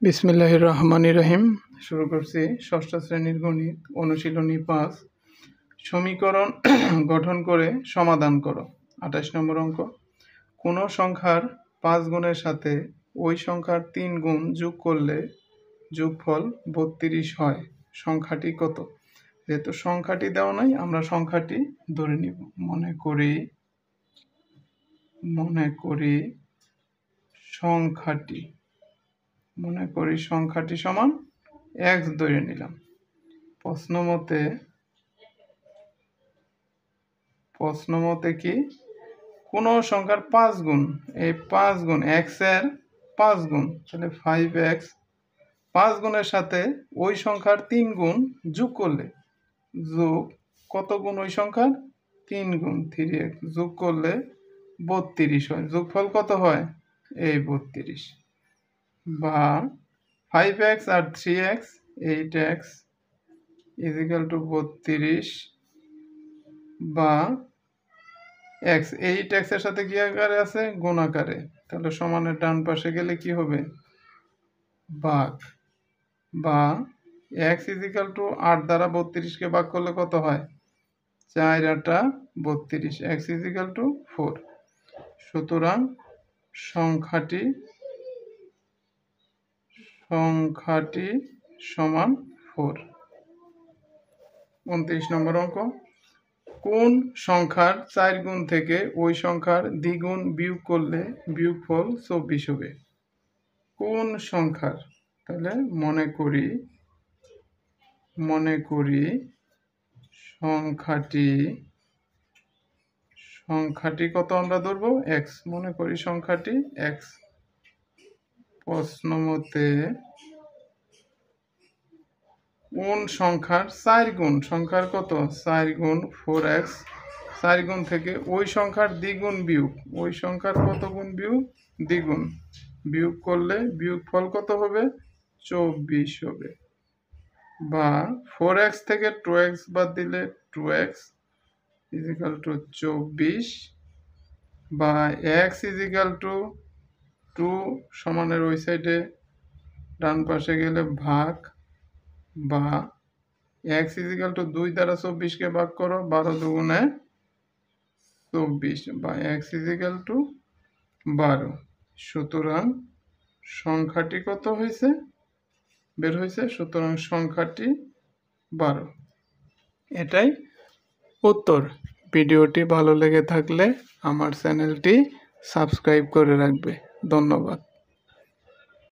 বিসমিল্লাহির রহমানির রহিম। শুরু করছি ষষ্ঠ শ্রেণীর গণিত অনুশীলনী 5। সমীকরণ গঠন করে সমাধান করো। 28 নম্বর অঙ্ক। কোনো সংখ্যার 5 গুণের সাথে ওই সংখ্যার 3 গুণ যোগ করলে যোগফল 32 হয়। সংখ্যাটি কত? যেহেতু সংখ্যাটি দেওয়া নাই, আমরা সংখ্যাটি ধরে নিব। মনে করি সংখ্যাটি সমান x ধরে নিলাম। প্রশ্ন মতে কি কোন সংখ্যার 5 গুণ, এই 5 গুণ x এর 5 গুণ, তাহলে 5x 5 গুণের সাথে ওই সংখ্যার 3 গুণ যোগ করলে, যোগ কত গুণ ওই সংখ্যার 3 গুণ 3x যোগ করলে 32 হয়। যোগফল কত হয়? এই 32। বা 5x আর 3x 8x ইজিক্যাল টু 32 বা x 8x এর সাথে কি আকারে আছে? গুণ আকারে। তাহলে সমানের ডান পাশে গেলে কি হবে? ভাগ। বা x ইজিক্যাল টু 8 দ্বারা 32 কে ভাগ করলে কত হয়? 4 8 32, x ইজিক্যাল টু 4। সুতরাং সংখ্যাটি সমান 4। 29 নম্বর অঙ্ক। কোন সংখ্যার 4 গুণ থেকে ওই সংখ্যার দ্বিগুণ বিয়োগ করলে বিয়োগফল 24 হবে? কোন সংখ্যার? তাহলে মনে করি সংখ্যাটি কত আমরা ধরবো? x। মনে করি সংখ্যাটি x। প্রশ্ন মতে কোন সংখ্যার 4 গুণ, সংখ্যার কত? 4 গুণ 4x, 4 গুণ থেকে ওই সংখ্যার দ্বিগুণ বিয়োগ, ওই সংখ্যার কত গুণ বিয়োগ? দ্বিগুণ বিয়োগ করলে বিয়োগফল কত হবে? 24 হবে। বা 4x থেকে 2x বাদ দিলে 2x ইজিক্যাল টু 24 বা x ইজিক্যাল টু 2 সমানের ওই সাইডে ডান পাশে গেলে ভাগ, বা x ইজিক্যাল টু 2 দ্বারা 24 কে ভাগ করো, 12 দুগুণে 24 বা x ইজিক্যাল টু 12। সুতরাং সংখ্যাটি কত হয়েছে? বের হয়েছে। সুতরাং সংখ্যাটি 12। এটাই উত্তর। ভিডিওটি ভালো লেগে থাকলে আমার চ্যানেলটি সাবস্ক্রাইব করে রাখবে। ধন্যবাদ।